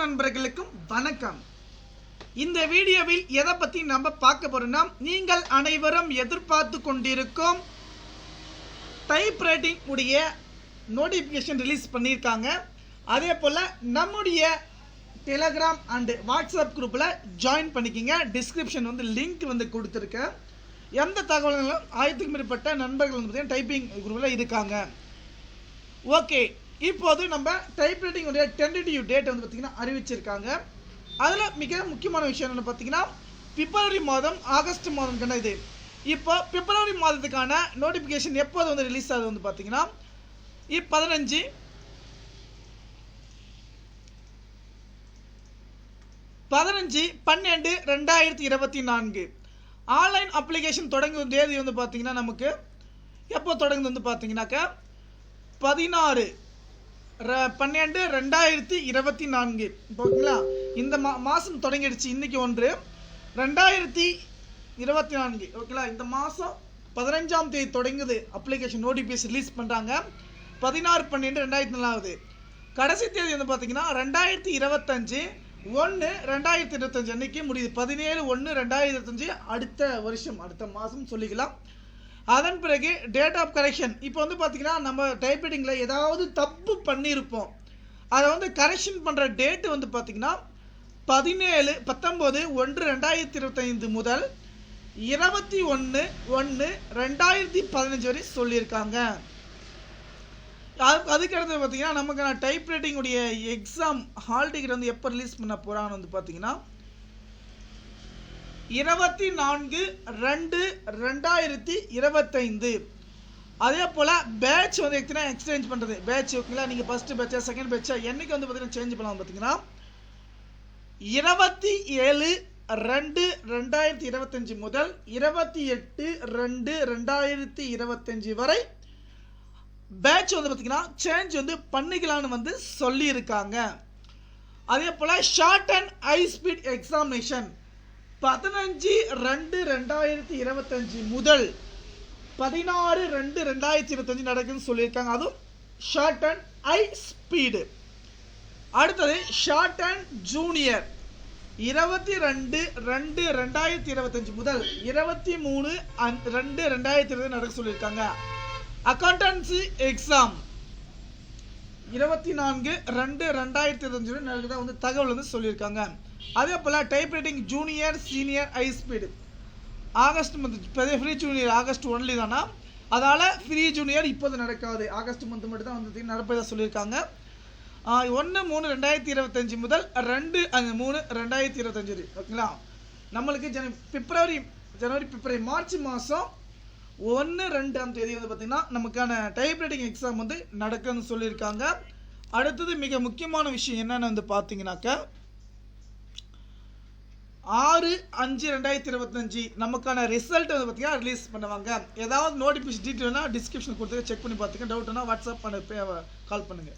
நண்பர்களுக்கும் வணக்கம். இந்த வீடியோவில் எதை பத்தி நம்ம பார்க்க போறோம்னா, நீங்கள் அனைவரும் எதிர்பார்த்து கொண்டிருக்கும் டைப்ரைட்டிங் உடைய நோட்டிபிகேஷன் ரிலீஸ் பண்ணியிருக்காங்க. அதே போல நம்முடைய டெலகிராம் அண்ட் வாட்ஸ்அப் குரூப்ல ஜாயின் பண்ணிக்கிங்க. டிஸ்கிரிப்ஷன் லிங்க் கொடுத்துருக்கேன். எந்த தகவல்களும் 1000க்கும் மேற்பட்ட நண்பர்கள் டைப்பிங் குரூப்ல இருக்காங்க. ஓகே, இப்போது நம்ம டைப்ரைட்டிங் உடைய டென்டேட்டிவ் டேட் பார்த்தீங்கன்னா அறிவிச்சிருக்காங்க. அதில் மிக முக்கியமான விஷயம் என்ன பார்த்தீங்கன்னா, பிப்ரவரி மாதம் ஆகஸ்ட் மாதம் இது. இப்போ பிப்ரவரி மாதத்துக்கான நோட்டிஃபிகேஷன் எப்போது ரிலீஸ் ஆகுது பார்த்தீங்கன்னா 15/12/2024 ஆன்லைன் அப்ளிகேஷன் தொடங்கும் தேதி பார்த்தீங்கன்னா நமக்கு எப்போ தொடங்குது பார்த்தீங்கன்னாக்கா 16/12/2024. ஓகேங்களா, இந்த மாதம் தொடங்கிடுச்சு. இன்னைக்கு 1/2024. ஓகேங்களா, இந்த மாதம் 15ஆம் தேதி தொடங்குது. அப்ளிகேஷன் நோட்டிஃபிகேஷன் ரிலீஸ் பண்ணுறாங்க. 16/12/2024. கடைசி தேதி பார்த்தீங்கன்னா 2025/1/2025 அன்னைக்கு முடியுது. 17/1/2025 அடுத்த வருஷம், அடுத்த மாதம் சொல்லிக்கலாம். அதன் பிறகு டேட் ஆஃப் கரெக்ஷன். இப்போ பார்த்தீங்கன்னா நம்ம டைப்ரைட்டிங்கில் ஏதாவது தப்பு பண்ணியிருப்போம். அதை கரெக்ஷன் பண்ணுற டேட்டு பார்த்தீங்கன்னா 19/1/2025 முதல் 21/1/2015 வரை சொல்லியிருக்காங்க. அதுக்கடுத்து பார்த்தீங்கன்னா நமக்கான டைப்ரைட்டிங் உடைய எக்ஸாம் ஹால் டிக்கெட் எப்போ ரிலீஸ் பண்ண போகிறான்னு பார்த்தீங்கன்னா 24/2/2025. அதே போல் பேட்ச் எக்ஸ்சேஞ்ச் பண்ணுறது. பேட்ச் ஓகேங்களா, நீங்கள் ஃபஸ்ட்டு பேட்சா செகண்ட் பேட்சா என்றைக்கு பார்த்தீங்கன்னா சேஞ்ச் பண்ணலாம் பார்த்தீங்கன்னா 27/2/2025 முதல் 28/2/2025 வரை பேட்ச் பார்த்தீங்கன்னா சேஞ்ச் பண்ணிக்கலாம்னு சொல்லியிருக்காங்க. அதே போல் short and high speed examination 15/2/2025 முதல் 16/2/2025 நடக்குதுன்னு சொல்லியிருக்காங்க. அதுவும் ஷார்ட் அண்ட் ஹை ஸ்பீடு. அடுத்தது ஷார்ட் அண்ட் ஜூனியர் 22/2/2025 முதல் 23/2/2025 நடக்க சொல்லியிருக்காங்க. அக்கௌண்டன்சி எக்ஸாம் 24/2/2025 நடக்குதா தகவல் சொல்லியிருக்காங்க. அதே போல் typewriting junior senior high speed August month free junior August only தானா, அதனால் ஃப்ரீ ஜூனியர் இப்போது நடக்காது. ஆகஸ்ட் மந்த் மட்டும் தான் நடப்பதாக சொல்லியிருக்காங்க. 1/3/2025 முதல் 2/3/2025. ஓகேங்களா, நம்மளுக்கு ஜனவரி மார்ச் மாதம் 1-2ஆம் தேதி பார்த்தீங்கன்னா நமக்கான டைப்ரைட்டிங் எக்ஸாம் நடக்குன்னு சொல்லியிருக்காங்க. அடுத்தது மிக முக்கியமான விஷயம் என்னென்னு பார்த்தீங்கன்னாக்கா 6/5/2025 நமக்கான ரிசல்ட் பார்த்தீங்கன்னா ரிலீஸ் பண்ணுவாங்க. ஏதாவது நோட்டிஃபிகேஷன் டீட்டெயில்னா டிஸ்கிரிப்ஷன் கொடுத்து செக் பண்ணி பார்த்துங்க. டவுட்னா வாட்ஸ்அப் கால் பண்ணுங்கள்.